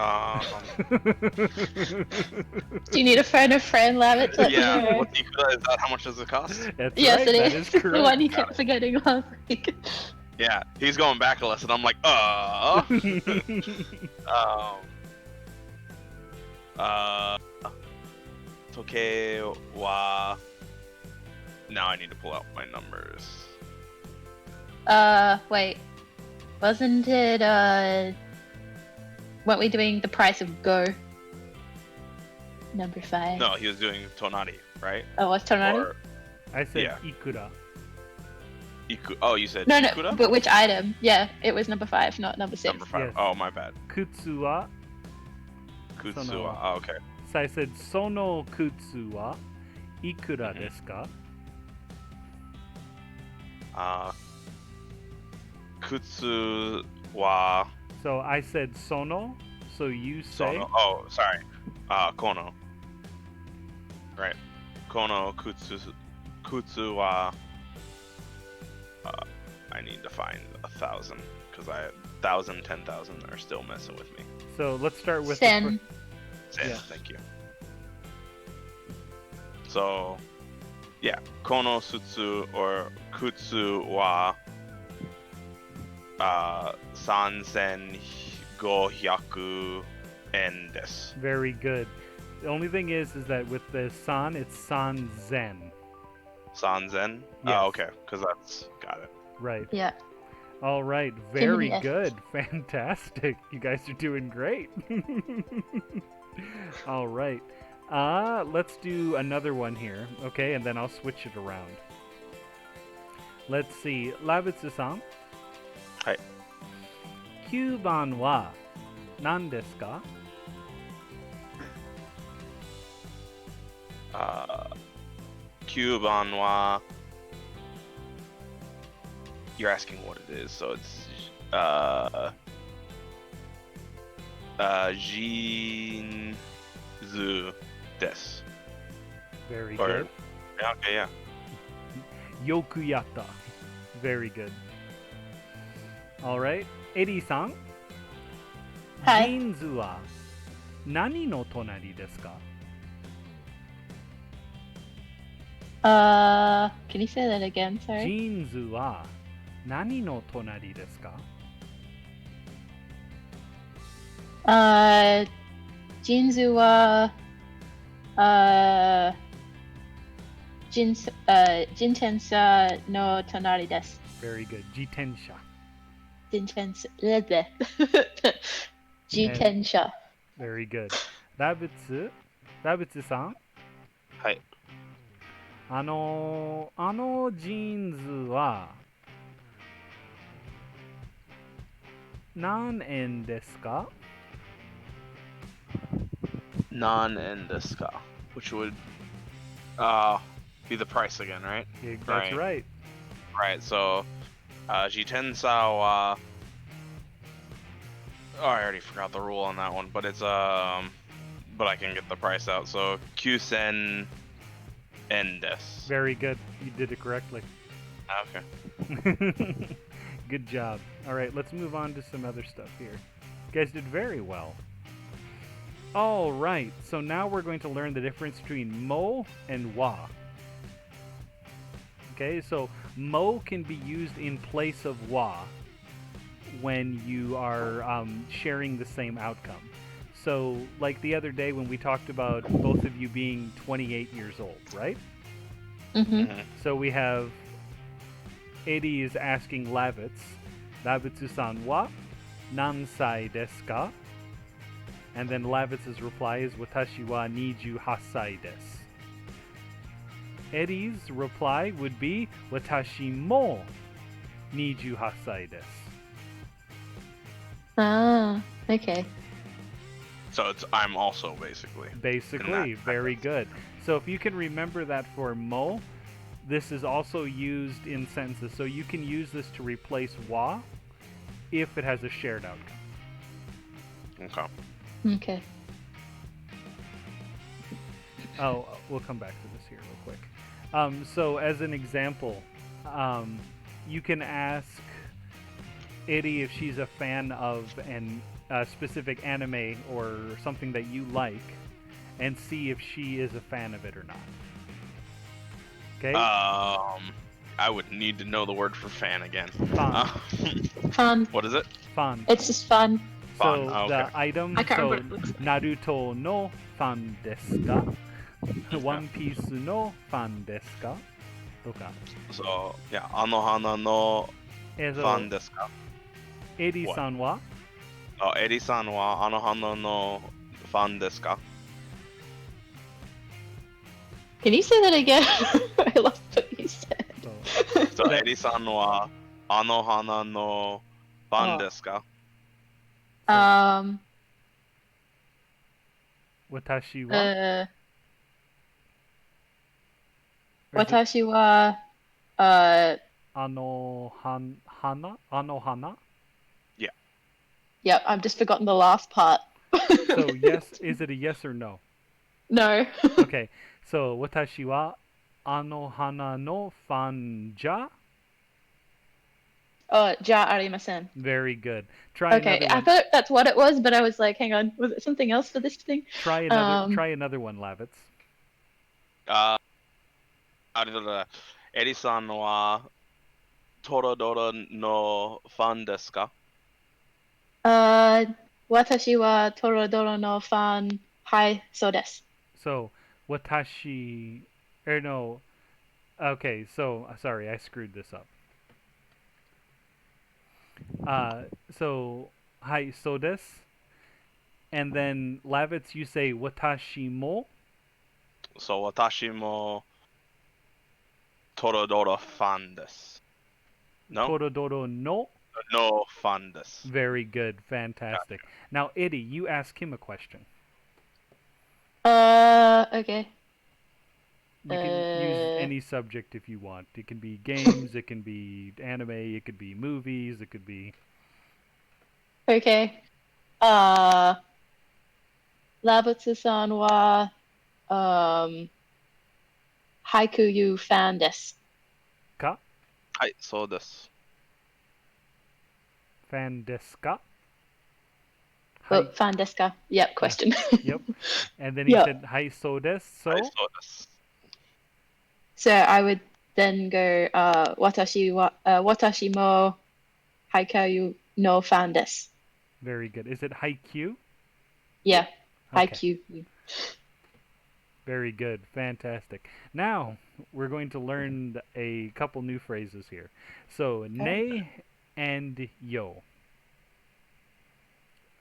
Do you need a friend of friend, Lavitz? Yeah. What is that? How much does it cost? That's Yes, right. it That is. is correct. The one you kept forgetting last week. Yeah. He's going back a lesson. I'm like, Toke wa. Now I need to pull out my numbers. Wait. Wasn't it, weren't we doing the price of Go? Number 5. No, he was doing tonari, right? Oh, what's Tonari? Or I said Yeah. ikura. Oh, you said No, no, ikura? but which item? Yeah, it was number 5, not number 6. Number 5. Yes. Oh, my bad. Kutsu wa. Kutsuwa. Sono- Oh, okay. So I said sono kutsu wa ikura desu ka? Kutsu wa. So I said sono, so you say Sono. Oh, sorry. Kono. Right. Kono kutsu wa. I need to find 1,000 because 1,000, 10,000 are still messing with me. so. Let's start with Sen. Sen, Yeah. thank you. So, yeah, kono sutsu or kutsu wa 3,500 yen desu. very good. The only thing is that with the san, it's san zen. Sanzen? Yes. Oh, okay, because that's got it. Right. Yeah. All right. Very Yes. good. Fantastic. You guys are doing great. All right. Let's do another one here, okay? And then I'll switch it around. Let's see. Labitsu-san. Hi. 9番は何ですか? Kyuban wa. You're asking what it is, so it's Jinzu desu. Very Or- good. Yeah, okay, yeah. Yoku yatta. Very good. All right. Eri-san. はい。ジーンズは何の隣ですか? Can you say that again? ジ Sorry. ーンズは何の隣ですか? Jinzu wa, Jintensa no tonari desu. Very good. Jitensha. Jintensa. Jitensha. Very good. Rabitsu-san. はい。あのジーンズは何円ですか? Non-en desu ka, which would be the price again, right? Yeah, that's right. Right, so Jitensa wa. Oh, I already forgot the rule on that one, but it's but I can get the price out. So Kyusen en desu. Very good. You did it correctly. Okay. Good job. All right, let's move on to some other stuff here. You guys did very well. All right, so now we're going to learn the difference between mo and wa. Okay, so mo can be used in place of wa when you are sharing the same outcome. So, like the other day when we talked about both of you being 28 years old, right? Mm-hmm. So we have Eddie is asking Lavitz, Lavitsu-san wa nansai desu ka? And then Lavitz's reply is Watashi wa 28 desu. Eddie's reply would be Watashi mo 28 desu. Ah, okay. So it's I'm also basically. Basically, In that very good. So if you can remember that for mo, this is also used in sentences. So you can use this to replace wa if it has a shared outcome. Okay. Okay. Oh, we'll come back to this here real quick. So as an example, you can ask Eddie if she's a fan of a specific anime or something that you like, and see if she is a fan of it or not. Okay? I would need to know the word for fan again. Fan. Fun. What is it? Fan. It's just fun. So Fan. Oh, the okay. item, I can't so remember what it looks like. Naruto no fan desu ka? One Piece no fan desu ka? とか。 So yeah, あの花のファンですか？エリさんは エリさんはあの花のファンですか？ Can you say that again? I lost what you said. そう So エリさんはあの花のファンですか？ Um, 私は uh, Or is it 私は、あの花あの花 yeah, I've just forgotten the last part. So yes, is it a yes or no? No. Okay, so 私はあの花のファンじゃ Oh, ja arimasen. Very good. Try Okay, another I one. thought that's what it was, but I was like, hang on, was it something else for this thing? Try Um, another one, Lavitz. あれだ、エリさんはトロドロのファンですか？ watashi wa torodoro no fan. Hai, so desu. So watashi or no. Okay, so sorry, I screwed this up. So hi, so des, and then Lavitz, you say watashi mo. So 私もトロドロファンです。No? Torodoro no. No ファンです。 Very good, fantastic. Now, Eddie, you ask him a question. Okay. You can use any subject if you want. It can be games, it can be anime, it could be movies, it could be. Okay. Labutsu-san wa, haiku yu fan desu. Ka? はい、そうです。 Fan desu ka? Well, Hai. fan desu ka? Yep, question. Yep. And then he Yep. said hai so des. はい、 So そうです。 So I would then go, watashi mo haiku yu no fan desu. very good. Is it haiku? Yeah, Okay. haiku. Very good. Fantastic. Now we're going to learn a couple new phrases here. So ne and yo.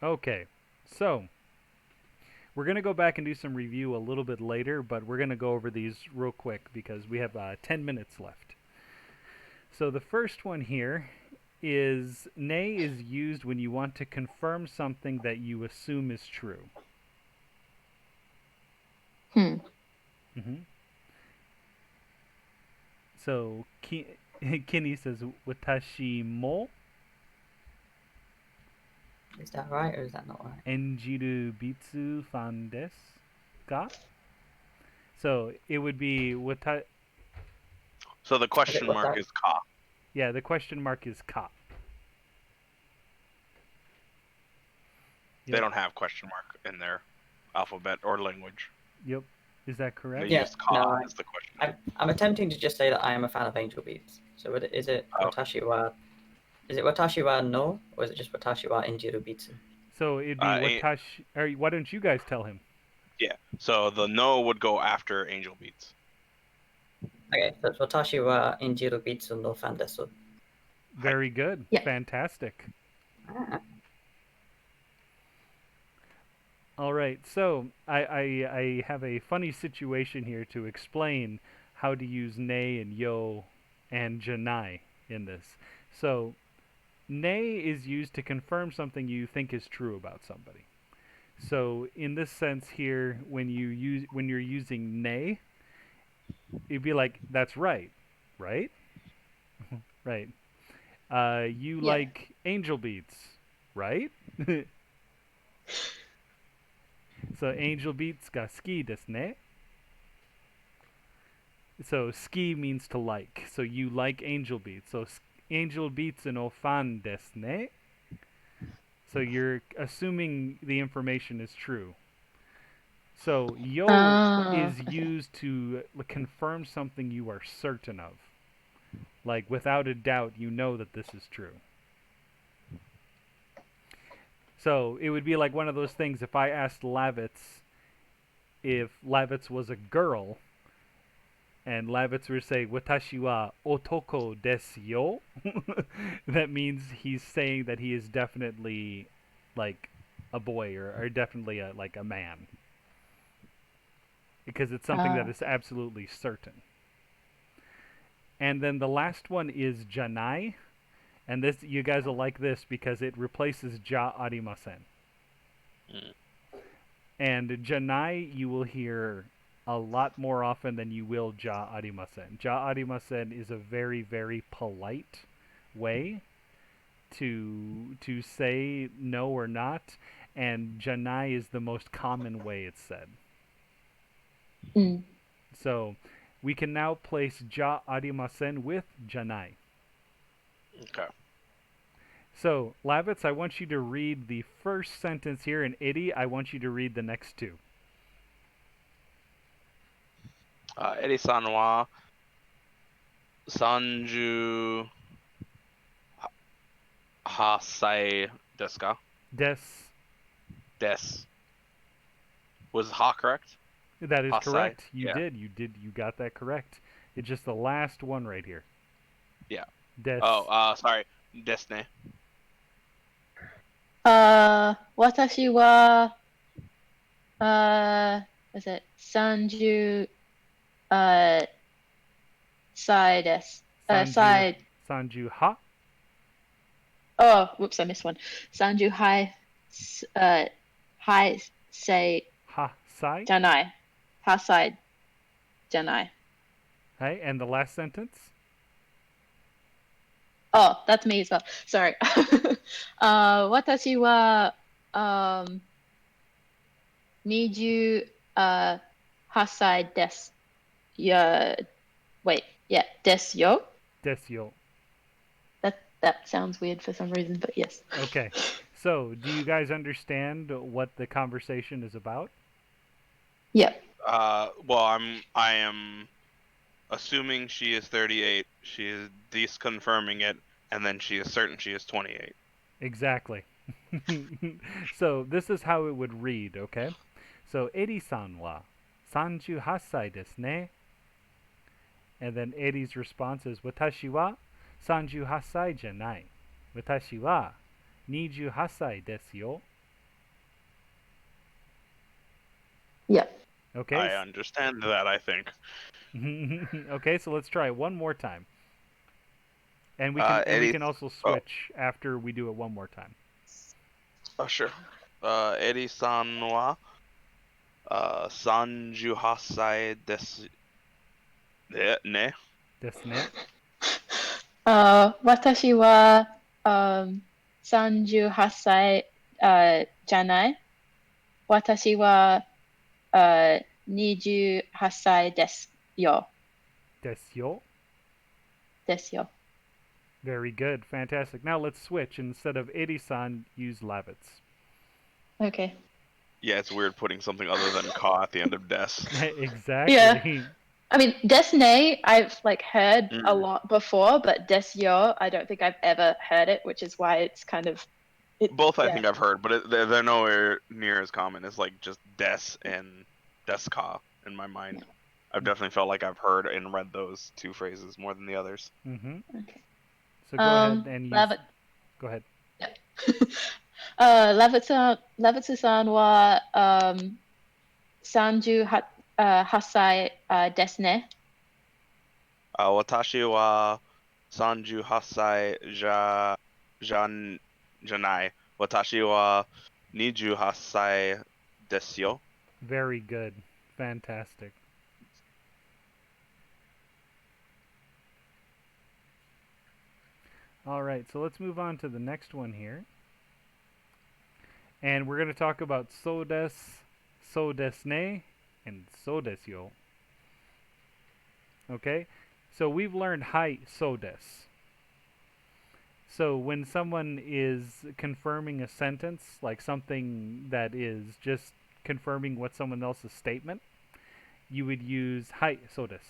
Okay. So we're going to go back and do some review a little bit later, but we're going to go over these real quick because we have 10 minutes left. So the first one here is ne is used when you want to confirm something that you assume is true. Hmm. So Kenny says watashi mo Is that right or is that not right? enjiru bitsu fan desu ka? So it would be wata. So the question what's mark that? is ka. Yeah, the question mark is ka. They don't have question mark in their alphabet or language. Yep. Is that They correct? Yeah, use ka no, as the question mark. I'm attempting to just say that I am a fan of Angel Beats. So is it Oh. Watashi wa? Is it Watashi wa no, or is it just Watashi wa Injiru Bitsu? So it'd be watashi. Or why don't you guys tell him? Yeah. So the no would go after Angel Beats. Okay, so it's Watashi wa Injiru Bitsu no fan desu. Very good. Yeah. Fantastic. Ah, All right, so I have a funny situation here to explain how to use ne and yo and janai in this. So ne is used to confirm something you think is true about somebody. So in this sense here, when you're using ne, you'd be like, that's right, right, right. You Yeah. like angel beats, right? So angel beats ga suki desu ne. So ski means to like. So you like angel beats. So angel beats no fan desu ne. So you're assuming the information is true. So yo is Okay. used to confirm something you are certain of. Like without a doubt, you know that this is true. So it would be like one of those things if I asked Lavitz, if Lavitz was a girl and Lavitz were to say "Watashi wa otoko desu yo," that means he's saying that he is definitely like a boy or definitely like a man because it's something that is absolutely certain. And then the last one is janai, and this you guys will like this because it replaces ja arimasen. Mm. And janai you will hear a lot more often than you will ja arimasen. Ja arimasen is a very very polite way to say no or not, and janai is the most common way it's said. Mm. So we can now place ja arimasen with janai. Okay. So, Lavitz, I want you to read the first sentence here, and Itty, I want you to read the next two. Eri-san wa Sanju Hasai desu ka? Des, Des. Was ha correct? that is Hasai. correct. You Yeah. did. You got that correct. It's just the last one right here. Yeah. Des. Oh, sorry. Desne. 私は、is it 30 歳です。Sanju, Sanju ha? Oh, whoops, I missed one. 30 high say Ha sai? じゃない。8歳じゃない。 Hey, and the last sentence? Oh, that's me as well. Sorry. 私は、28歳です。Yeah, wait, yeah, ですよ. Desyo. That sounds weird for some reason, but yes. Okay. So, do you guys understand what the conversation is about? Yeah. Well, I am assuming she is 38. She is disconfirming it, and then she is certain she is 28. Exactly. So, this is how it would read, okay? So, Eri-san wa 38歳ですね. And then Eddie's response is, 私は38歳じゃない。私は28歳ですよ. Yeah. Okay. I understand that, I think. Okay, so let's try it one more time. And we can Eddie. also switch after we do it one more time. Oh, sure. Eri-san wa 38歳ですね. ですね. 私は、38歳、じゃない。私は、28歳ですよ。ですよ. ですよ。 Very good. Fantastic. Now let's switch. Instead of Eri-san, use Lavitz. Okay. Yeah, it's weird putting something other than ka at the end of des. Exactly. Yeah. I mean, Desne, I've like heard a lot before, but Desyo, I don't think I've ever heard it, which is why it's kind of. Both I think I've heard, but they're nowhere near as common as like just des and deska in my mind. I've definitely felt like I've heard and read those two phrases more than the others. Mm-hmm. Okay. So go ahead and use. Go ahead. Lavitsu-san wa 38歳ですね。Watashi wa 38歳じゃない. Watashi wa 28歳ですよ. Very good. Fantastic. All right, so let's move on to the next one here. And we're going to talk about so des, so desne, and so desyo. Okay? So we've learned hai so des. So when someone is confirming a sentence, like something that is just confirming what someone else's statement, you would use hai so des.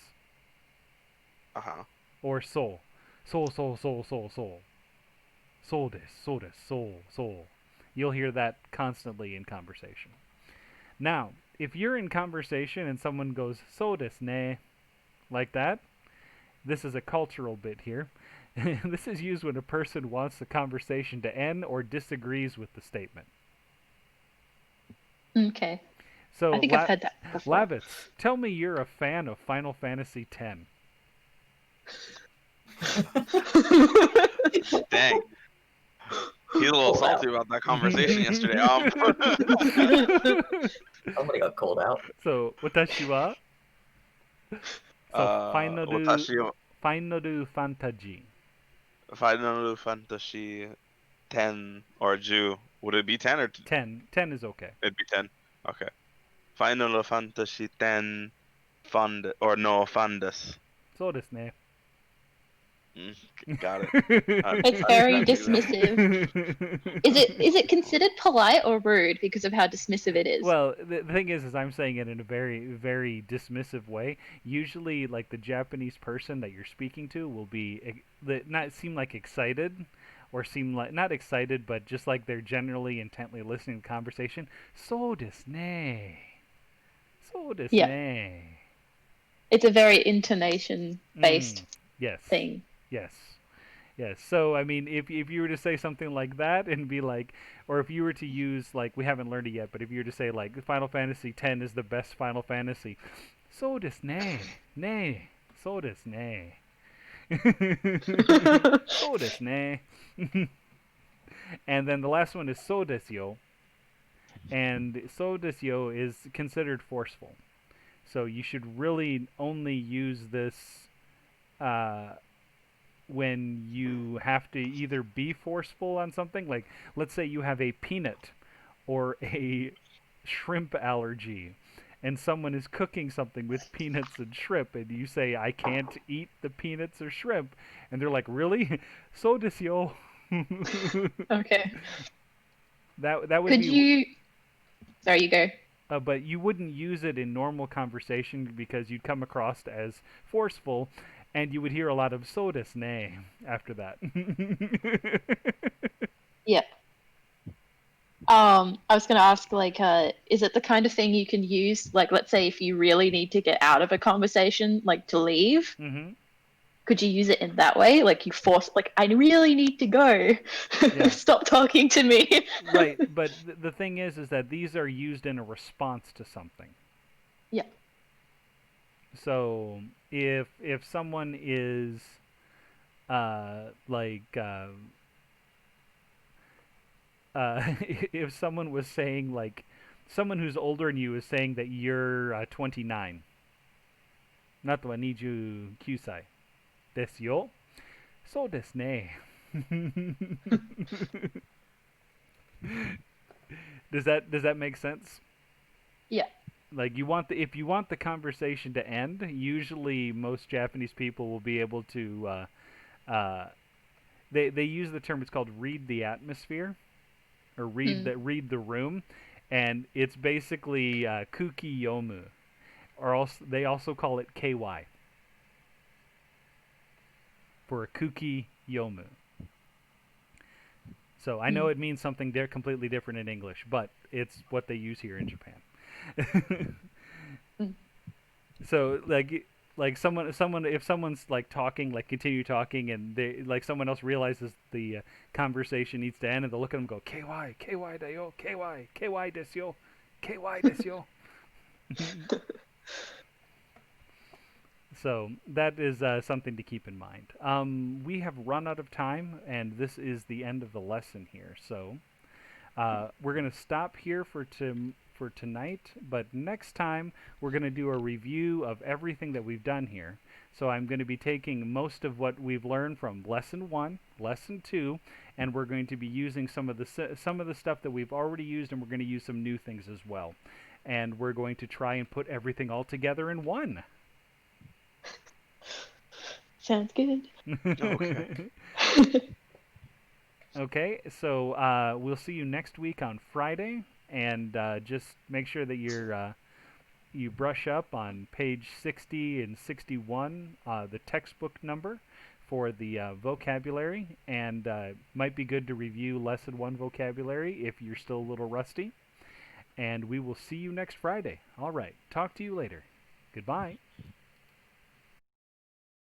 Uh-huh. Or so. So. So des, so. You'll hear that constantly in conversation. Now, if you're in conversation and someone goes so desu ne like that, this is a cultural bit here. This is used when a person wants the conversation to end or disagrees with the statement. Okay. So, I think I've heard that before. Lavitz, tell me you're a fan of Final Fantasy X. Dang. He's a little Called out. salty about that conversation yesterday. Somebody got called out. So, watashi wa? So, Watashi Final Fantasy. Final Fantasy 10 or Ju. Would it be 10 or 10. 10 is okay. It'd be 10. Okay. Final Fantasy 10 fund or no fundas. So desu ne. Got it. It's very dismissive. Is it considered polite or rude because of how dismissive it is? Well, the thing is I'm saying it in a very, very dismissive way. Usually, like the Japanese person that you're speaking to will be not seem like excited, or seem like not excited, but just like they're generally intently listening to conversation. So desu ne. So desu Yeah. ne. It's a very intonation based Yes. thing. Yes. Yes. So, I mean, if you were to say something like that and be like, or if you were to use, like, we haven't learned it yet, but if you were to say, like, Final Fantasy X is the best Final Fantasy, so desu ne. Ne. So desu ne. So desu ne. And then the last one is so desu yo. And so desu yo is considered forceful. So you should really only use this when you have to either be forceful on something. Like, let's say you have a peanut or a shrimp allergy, and someone is cooking something with peanuts and shrimp, and you say, I can't eat the peanuts or shrimp. And they're like, really? So desu yo. Okay. That would Could be... you... Sorry, you go. But you wouldn't use it in normal conversation because you'd come across as forceful, and you would hear a lot of so desu ne after that. Yeah. I was going to ask, like, is it the kind of thing you can use, like, let's say if you really need to get out of a conversation, like, to leave? Mm-hmm. Could you use it in that way? Like, you force, like, I really need to go. Yeah. Stop talking to me. Right, but the thing is that these are used in a response to something. Yeah. So if someone is if someone was saying, like, someone who's older than you is saying that you're 29. Nato wa 29 sai desu yo. So desu ne. Does that make sense? Yeah. Like, if you want the conversation to end, usually most Japanese people will be able to they use the term, it's called read the atmosphere, or read the room, and it's basically kuki yomu, or also they also call it KY for a kuki yomu. So I know it means something completely different in English, but it's what they use here in Japan. So like someone if someone's like talking, like continue talking, and they, like, someone else realizes the conversation needs to end, and they'll look at them and go, KY da yo, KY desu yo, KY desu yo. So that is something to keep in mind. We have run out of time, and this is the end of the lesson here. So we're going to stop here for tonight, but next time we're going to do a review of everything that we've done here. So I'm going to be taking most of what we've learned from lesson 1, lesson 2, and we're going to be using some of the stuff that we've already used, and we're going to use some new things as well. And we're going to try and put everything all together in one. Sounds good. Okay. Okay, so we'll see you next week on Friday, and just make sure that you brush up on page 60 and 61, the textbook number for the vocabulary, and might be good to review lesson 1 vocabulary if you're still a little rusty. and we will see you next Friday. All right. Talk to you later. Goodbye.